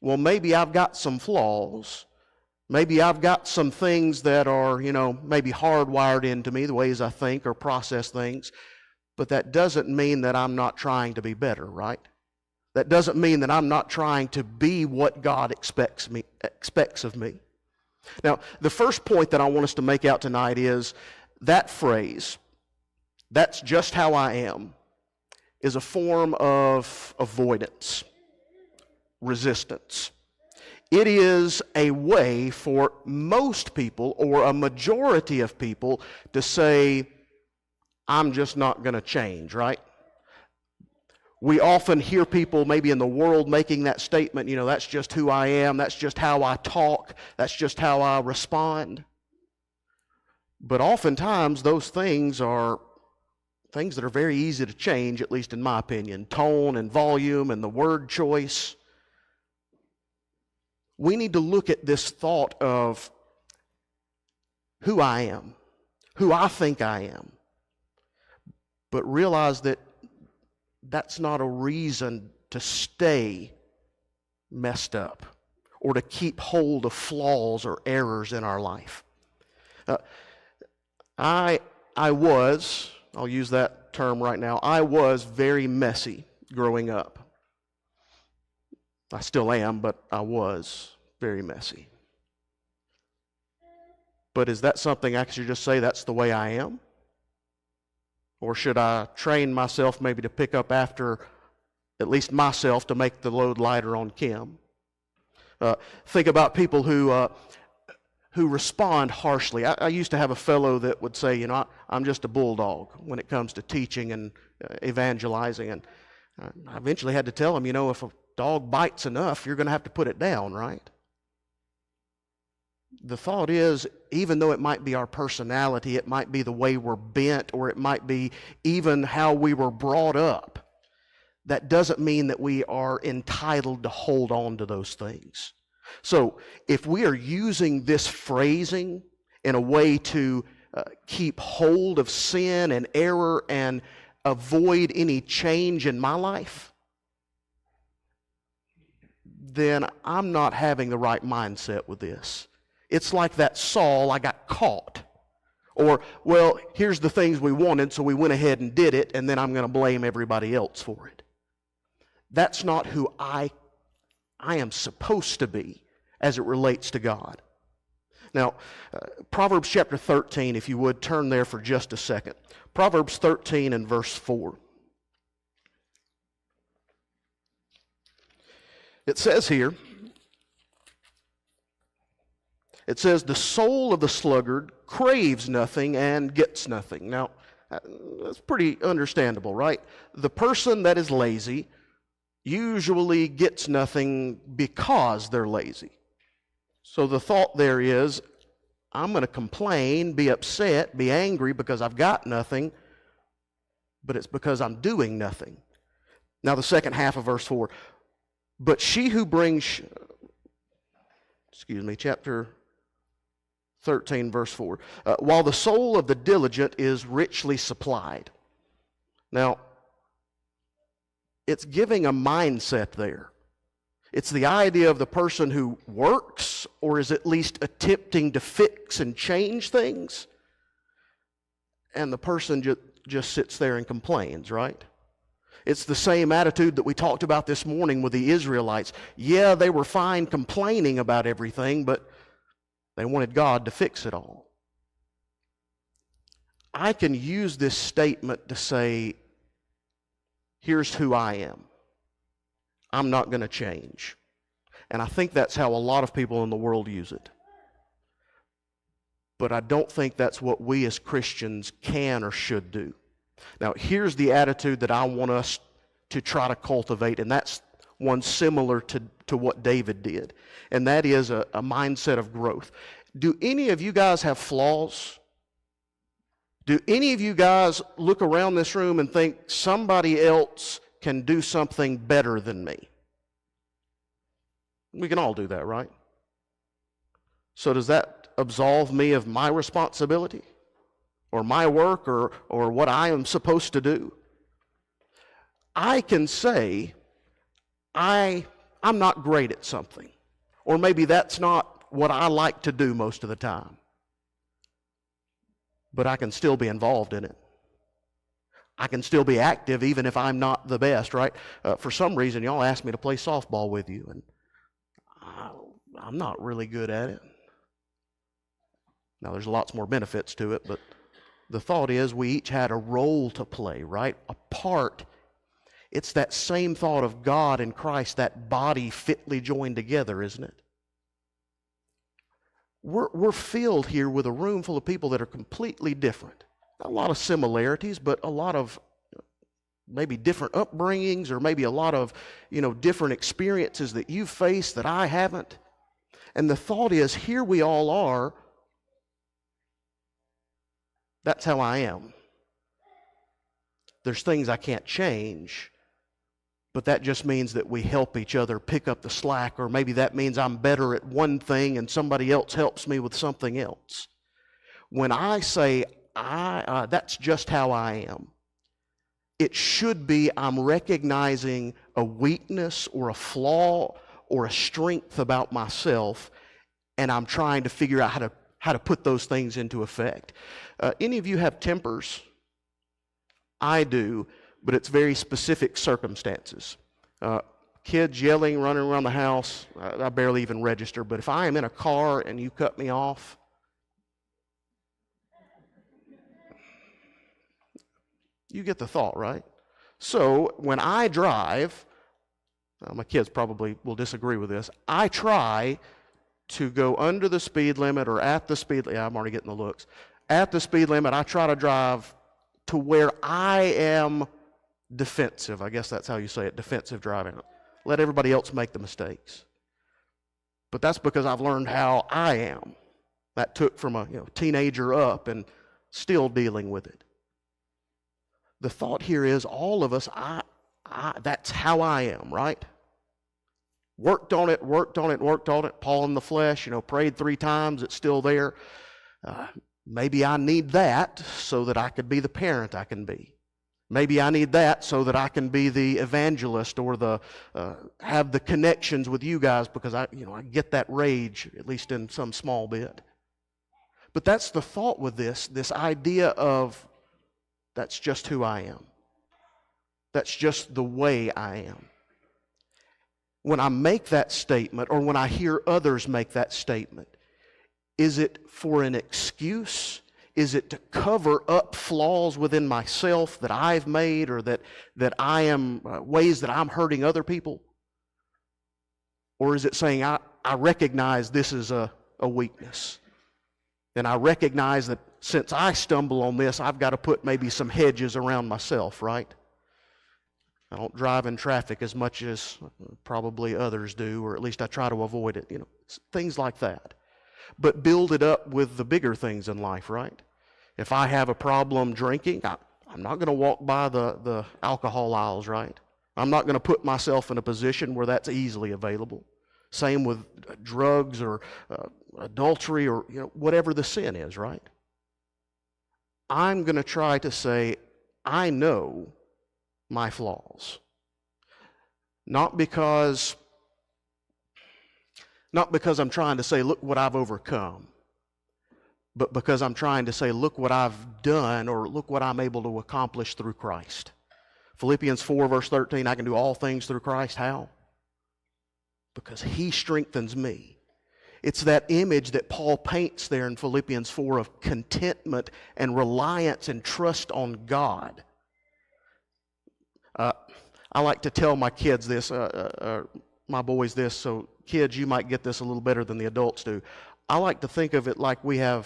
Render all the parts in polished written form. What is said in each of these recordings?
well, maybe I've got some flaws. Maybe I've got some things that are, maybe hardwired into me, the ways I think or process things. But that doesn't mean that I'm not trying to be better, right? That doesn't mean that I'm not trying to be what God expects of me. Now, the first point that I want us to make out tonight is that phrase, "That's just how I am," is a form of avoidance, resistance. It is a way for most people, or a majority of people, to say, "I'm just not going to change," right? We often hear people maybe in the world making that statement, "That's just who I am, that's just how I talk, that's just how I respond." But oftentimes those things are things that are very easy to change, at least in my opinion. Tone and volume and the word choice. We need to look at this thought of who I am, who I think I am, but realize that that's not a reason to stay messed up or to keep hold of flaws or errors in our life. I'll use that term right now, I was very messy growing up. I still am, but I was very messy. But is that something I should just say that's the way I am? Or should I train myself maybe to pick up after at least myself to make the load lighter on Kim? Think about people who respond harshly. I used to have a fellow that would say, I'm just a bulldog when it comes to teaching and evangelizing. And I eventually had to tell him, if a dog bites enough, you're going to have to put it down, right? The thought is, even though it might be our personality, it might be the way we're bent, or it might be even how we were brought up, that doesn't mean that we are entitled to hold on to those things. So if we are using this phrasing in a way to keep hold of sin and error and avoid any change in my life, then I'm not having the right mindset with this. It's like that Saul, I got caught. Or, well, here's the things we wanted, so we went ahead and did it, and then I'm going to blame everybody else for it. That's not who I am supposed to be as it relates to God. Now, Proverbs chapter 13, if you would, turn there for just a second. Proverbs 13 and verse 4. It says here, it says, "The soul of the sluggard craves nothing and gets nothing." Now, that's pretty understandable, right? The person that is lazy usually gets nothing because they're lazy. So the thought there is, I'm going to complain, be upset, be angry because I've got nothing, but it's because I'm doing nothing. Now the second half of verse 4. "But she who brings," chapter 13, verse 4. "While the soul of the diligent is richly supplied." Now, it's giving a mindset there. It's the idea of the person who works, or is at least attempting to fix and change things, and the person just sits there and complains, right? It's the same attitude that we talked about this morning with the Israelites. Yeah, they were fine complaining about everything, but they wanted God to fix it all. I can use this statement to say, here's who I am. I'm not going to change. And I think that's how a lot of people in the world use it. But I don't think that's what we as Christians can or should do. Now, here's the attitude that I want us to try to cultivate, and that's one similar to what David did. And that is a mindset of growth. Do any of you guys have flaws? Do any of you guys look around this room and think somebody else can do something better than me? We can all do that, right? So does that absolve me of my responsibility or my work or what I am supposed to do? I can say, I I'm not great at something. Or maybe that's not what I like to do most of the time. But I can still be involved in it. I can still be active even if I'm not the best, right? For some reason, y'all asked me to play softball with you, and I'm not really good at it. Now, there's lots more benefits to it, but the thought is we each had a role to play, right? A part. It's that same thought of God and Christ, that body fitly joined together, isn't it? We're filled here with a room full of people that are completely different. Not a lot of similarities, but a lot of maybe different upbringings, or maybe a lot of, different experiences that you've faced that I haven't. And the thought is, here we all are. That's how I am. There's things I can't change, but that just means that we help each other pick up the slack, or maybe that means I'm better at one thing and somebody else helps me with something else. When I say that's just how I am, it should be I'm recognizing a weakness or a flaw or a strength about myself, and I'm trying to figure out how to put those things into effect. Any of you have tempers? I do, but it's very specific circumstances. Kids yelling, running around the house, I barely even register. But if I am in a car and you cut me off, you get the thought, right? So when I drive, my kids probably will disagree with this, I try to go under the speed limit or at the speed limit. Yeah, I'm already getting the looks. At the speed limit, I try to drive to where I am defensive. I guess that's how you say it, defensive driving. Let everybody else make the mistakes. But that's because I've learned how I am. That took from a teenager up and still dealing with it. The thought here is all of us, that's how I am, right? Worked on it. Paul in the flesh, prayed 3 times, it's still there. Maybe I need that so that I could be the parent I can be. Maybe I need that so that I can be the evangelist or have the connections with you guys, because I get that rage, at least in some small bit. But that's the thought with this idea of that's just who I am. That's just the way I am. When I make that statement, or when I hear others make that statement, is it for an excuse? Is it to cover up flaws within myself that I've made, or that I am, ways that I'm hurting other people? Or is it saying, I recognize this is a weakness, and I recognize that since I stumble on this, I've got to put maybe some hedges around myself, right? I don't drive in traffic as much as probably others do, or at least I try to avoid it, things like that. But build it up with the bigger things in life, right? If I have a problem drinking, I'm not going to walk by the alcohol aisles, right? I'm not going to put myself in a position where that's easily available. Same with drugs or adultery or whatever the sin is, right? I'm going to try to say, I know my flaws. Not because I'm trying to say, look what I've overcome, but because I'm trying to say, look what I've done, or look what I'm able to accomplish through Christ. Philippians 4 verse 13, I can do all things through Christ. How? Because He strengthens me. It's that image that Paul paints there in Philippians 4 of contentment and reliance and trust on God. I like to tell my kids this, my boys this, so kids, you might get this a little better than the adults do. I like to think of it like we're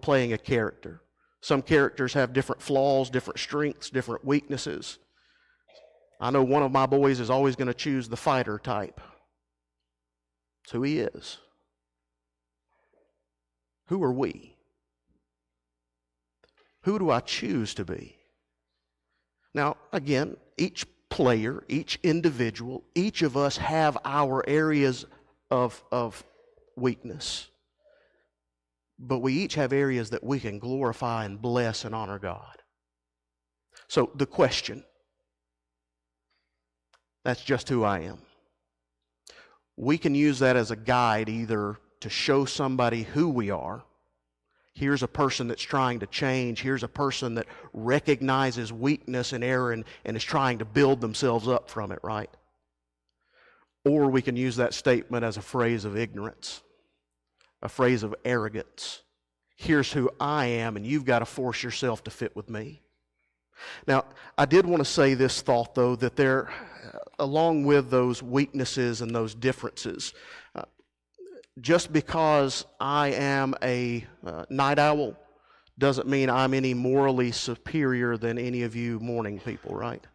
playing a character. Some characters have different flaws, different strengths, different weaknesses. I know one of my boys is always going to choose the fighter type. That's who he is. Who are we? Who do I choose to be? Now, again, each player, each individual, each of us have our areas of weakness. But we each have areas that we can glorify and bless and honor God. So the question, that's just who I am. we can use that as a guide either to show somebody who we are. Here's a person that's trying to change. Here's a person that recognizes weakness and error and is trying to build themselves up from it, right? Or we can use that statement as a phrase of ignorance, a phrase of arrogance. Here's who I am, and you've got to force yourself to fit with me. Now, I did want to say this thought, though, that there, along with those weaknesses and those differences, just because I am a night owl doesn't mean I'm any morally superior than any of you morning people, right?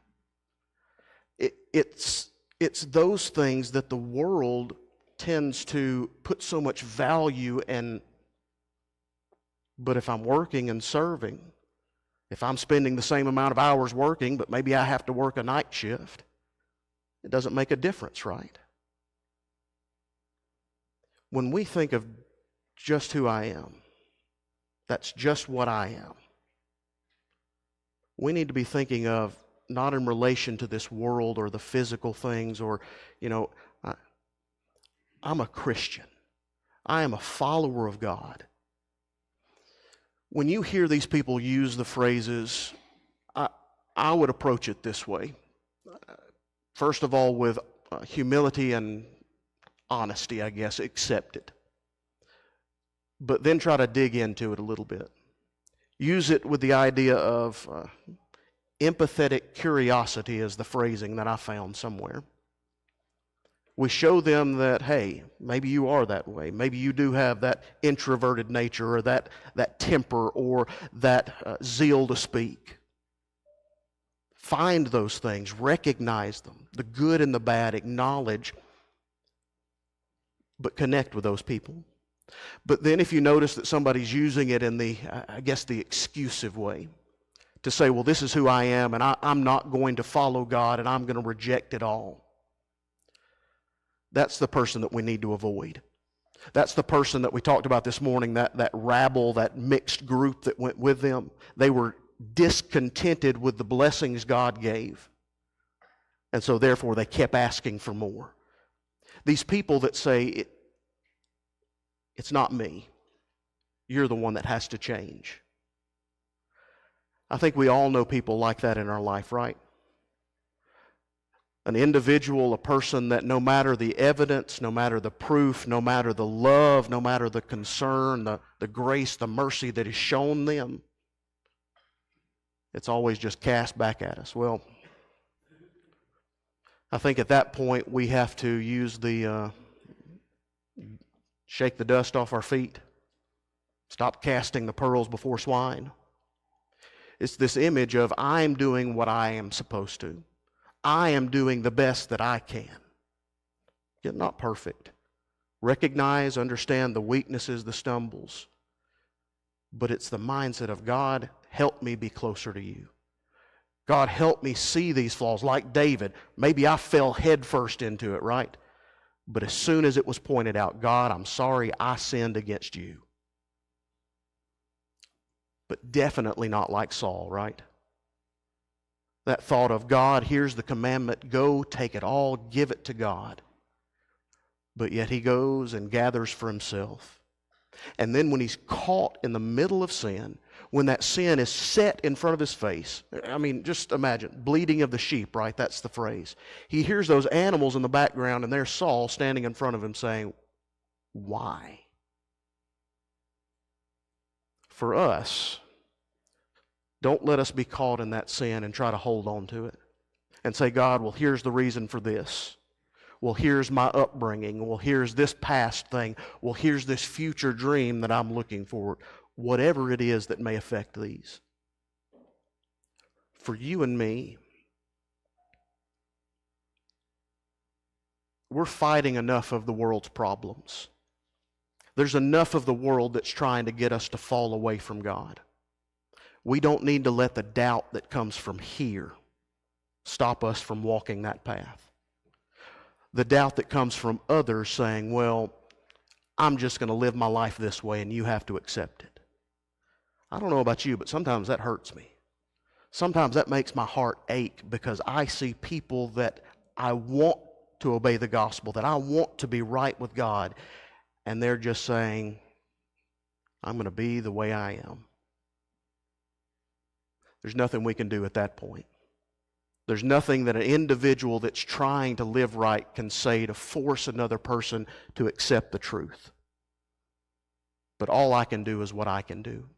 It's those things that the world tends to put so much value in. But if I'm working and serving, if I'm spending the same amount of hours working, but maybe I have to work a night shift, it doesn't make a difference, right? When we think of just who I am, that's just what I am. We need to be thinking of not in relation to this world or the physical things or, I'm a Christian. I am a follower of God. When you hear these people use the phrases, I would approach it this way. First of all, with humility and honesty, I guess, accept it. But then try to dig into it a little bit. Use it with the idea of empathetic curiosity is the phrasing that I found somewhere. We show them that, hey, maybe you are that way. Maybe you do have that introverted nature or that temper or that zeal to speak. Find those things, recognize them, the good and the bad, acknowledge, but connect with those people. But then if you notice that somebody's using it in the excusive way, to say, well, this is who I am, and I'm not going to follow God, and I'm going to reject it all. That's the person that we need to avoid. That's the person that we talked about this morning, that rabble, that mixed group that went with them. They were discontented with the blessings God gave. And so therefore they kept asking for more. These people that say, it's not me. You're the one that has to change. I think we all know people like that in our life, right? An individual, a person that no matter the evidence, no matter the proof, no matter the love, no matter the concern, the grace, the mercy that is shown them, it's always just cast back at us. Well, I think at that point we have to use the shake the dust off our feet, stop casting the pearls before swine. It's this image of I'm doing what I am supposed to. I am doing the best that I can. Yet not perfect. Recognize, understand the weaknesses, the stumbles. But it's the mindset of God, help me be closer to you. God, help me see these flaws. Like David, maybe I fell headfirst into it, right? But as soon as it was pointed out, God, I'm sorry I sinned against you. But definitely not like Saul, right? That thought of God, here's the commandment, go, take it all, give it to God. But yet he goes and gathers for himself. And then when he's caught in the middle of sin, when that sin is set in front of his face, I mean, just imagine, bleating of the sheep, right? That's the phrase. He hears those animals in the background, and there's Saul standing in front of him saying, why? For us, don't let us be caught in that sin and try to hold on to it and say, God, well, here's the reason for this. Well, here's my upbringing. Well, here's this past thing. Well, here's this future dream that I'm looking for. Whatever it is that may affect these. For you and me, we're fighting enough of the world's problems. There's enough of the world that's trying to get us to fall away from God. We don't need to let the doubt that comes from here stop us from walking that path. The doubt that comes from others saying, well, I'm just going to live my life this way and you have to accept it. I don't know about you, but sometimes that hurts me. Sometimes that makes my heart ache because I see people that I want to obey the gospel, that I want to be right with God. And they're just saying, I'm going to be the way I am. There's nothing we can do at that point. There's nothing that an individual that's trying to live right can say to force another person to accept the truth. But all I can do is what I can do.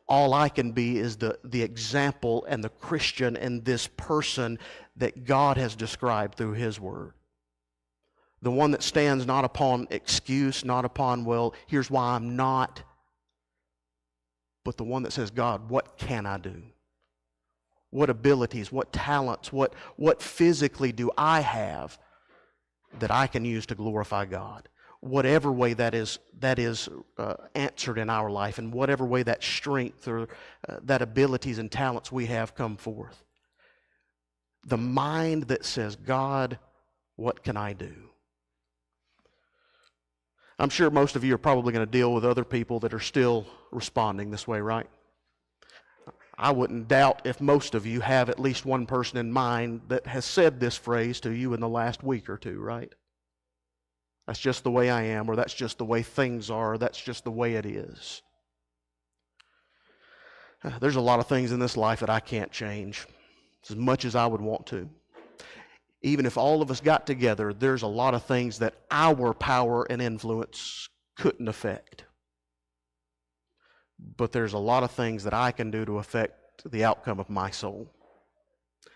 All I can be is the example and the Christian and this person that God has described through His Word. The one that stands not upon excuse, not upon, well, here's why I'm not, but the one that says, God, what can I do? What abilities, what talents, what physically do I have that I can use to glorify God? Whatever way that is answered in our life, and whatever way that strength or that abilities and talents we have come forth. The mind that says, God, what can I do? I'm sure most of you are probably going to deal with other people that are still responding this way, right? I wouldn't doubt if most of you have at least one person in mind that has said this phrase to you in the last week or two, right? That's just the way I am, or that's just the way things are, or that's just the way it is. There's a lot of things in this life that I can't change as much as I would want to. Even if all of us got together, there's a lot of things that our power and influence couldn't affect. But there's a lot of things that I can do to affect the outcome of my soul.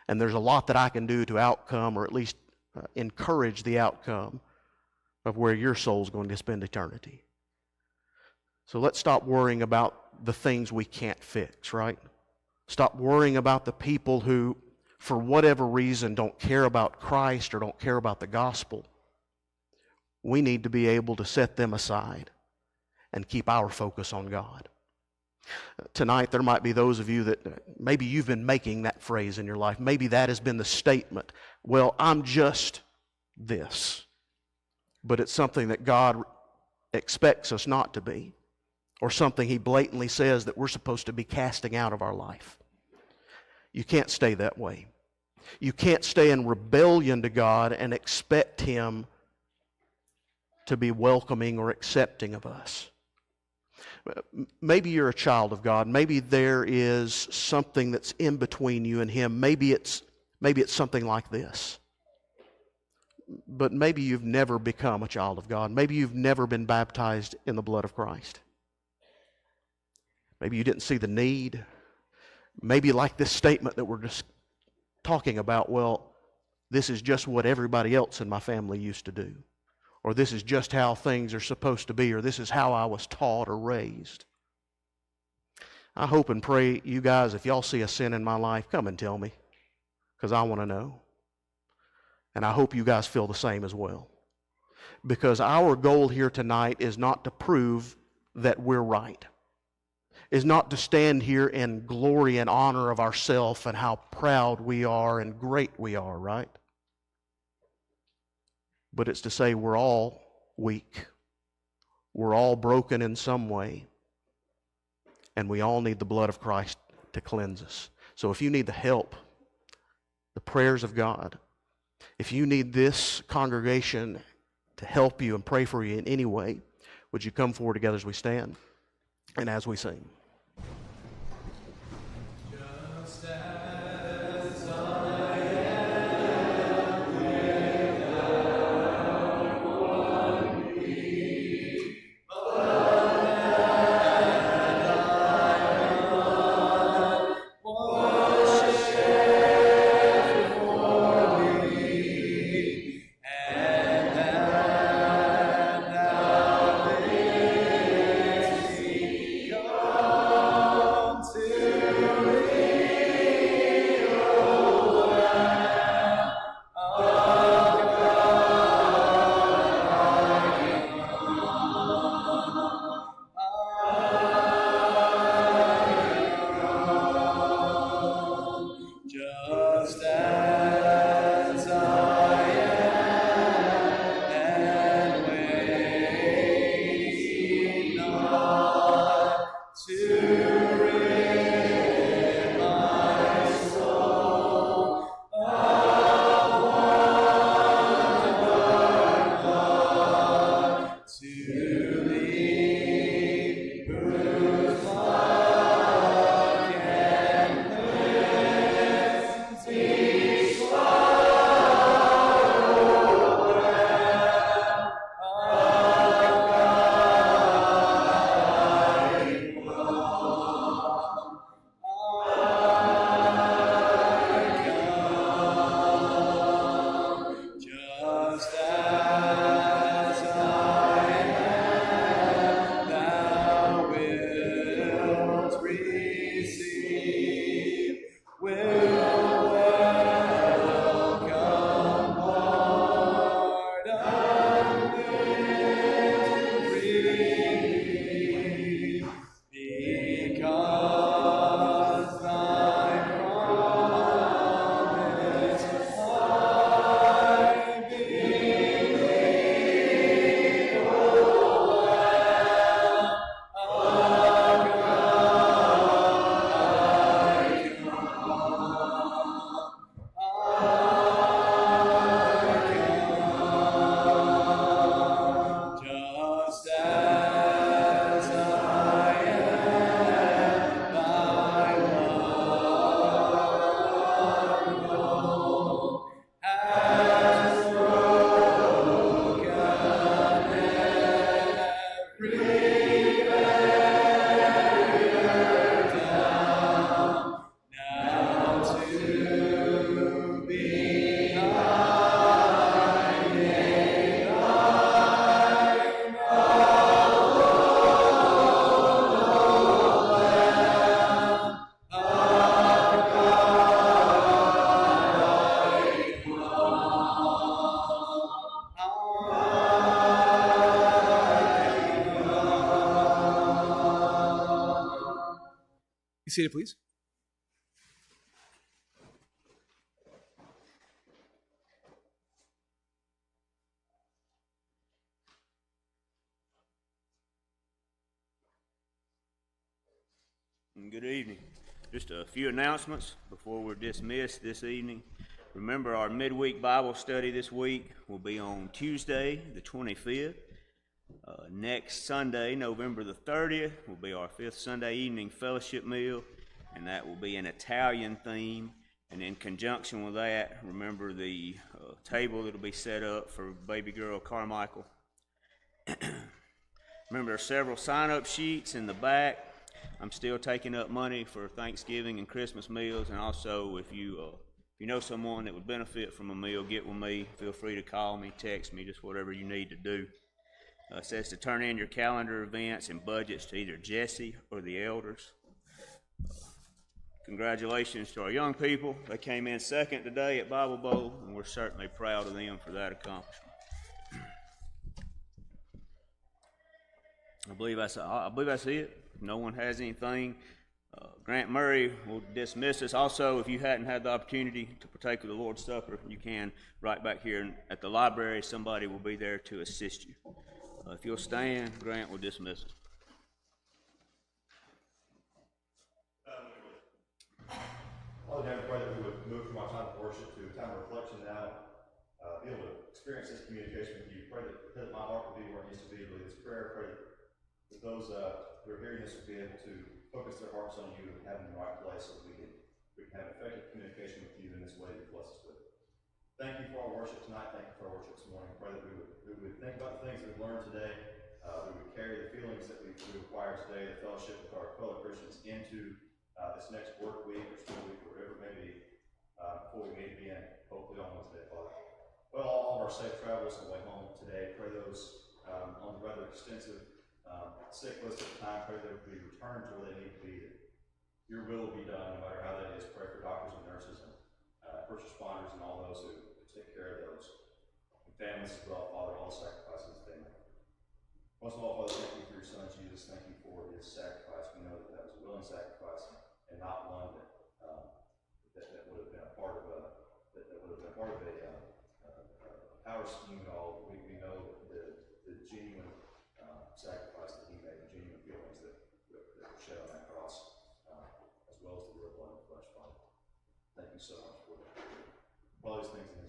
And there's a lot that I can do to outcome, or at least encourage the outcome of where your soul's going to spend eternity. So let's stop worrying about the things we can't fix, right? Stop worrying about the people who, for whatever reason, don't care about Christ or don't care about the gospel. We need to be able to set them aside and keep our focus on God. Tonight, there might be those of you that maybe you've been making that phrase in your life. Maybe that has been the statement, well, I'm just this. But it's something that God expects us not to be, or something He blatantly says that we're supposed to be casting out of our life. You can't stay that way. You can't stay in rebellion to God and expect Him to be welcoming or accepting of us. Maybe you're a child of God. Maybe there is something that's in between you and Him. Maybe it's something like this. But maybe you've never become a child of God. Maybe you've never been baptized in the blood of Christ. Maybe you didn't see the need. Maybe like this statement that we're just talking about, well, this is just what everybody else in my family used to do. Or this is just how things are supposed to be, or this is how I was taught or raised. I hope and pray, you guys, if y'all see a sin in my life, come and tell me, because I want to know. And I hope you guys feel the same as well. Because our goal here tonight is not to prove that we're right. Is not to stand here in glory and honor of ourselves and how proud we are and great we are, right? But it's to say we're all weak. We're all broken in some way. And we all need the blood of Christ to cleanse us. So if you need the help, the prayers of God, if you need this congregation to help you and pray for you in any way, would you come forward together as we stand and as we sing? God. seated, please. Good evening. Just a few announcements before we're dismissed this evening. Remember, our midweek Bible study this week will be on Tuesday, the 25th. Next Sunday, November the 30th, will be our 5th Sunday evening fellowship meal, and that will be an Italian theme. And in conjunction with that, remember the table that will be set up for baby girl Carmichael. Remember, there are several sign-up sheets in the back. I'm still taking up money for Thanksgiving and Christmas meals, and also if you know someone that would benefit from a meal, get with me. Feel free to call me, text me, just whatever you need to do. It says to turn in your calendar events and budgets to either Jesse or the elders. Congratulations to our young people. They came in second today at Bible Bowl, and we're certainly proud of them for that accomplishment. I believe that's it. If no one has anything, Grant Murray will dismiss us. Also, if you hadn't had the opportunity to partake of the Lord's Supper, you can right back here at the library. Somebody will be there to assist you. If you'll stand, Grant will dismiss us. Father, I pray that we would move from our time of worship to a time of reflection now, be able to experience this communication with you. Pray that my heart will be where it needs to be. With this prayer, pray that those who are hearing this will be able to focus their hearts on you and have them in the right place so we can have effective communication with you in this way that you bless us with. Thank you for our worship tonight. Thank you for our worship this morning. Pray that we would think about the things that we've learned today. We would carry the feelings that we acquire today, the fellowship with our fellow Christians, into this next work week or school week or whatever it may be, before we meet again, hopefully on Wednesday, Father. Well, all of our safe travels on the way home today. Pray those on the rather extensive sick list at the time. Pray they would be returned to where they need to be. That your will be done, no matter how that is. Pray for doctors and nurses and first responders and all those who take care of those. And families as well, Father, all the sacrifices they make. Most of all, Father, thank you for your Son, Jesus. Thank you for his sacrifice. We know that that was a willing sacrifice and not one that would have been a part of a power scheme at all. We know that the genuine sacrifice that he made, the genuine feelings that were shed on that cross, as well as the real blood and flesh, Father. Thank you so much for all these things in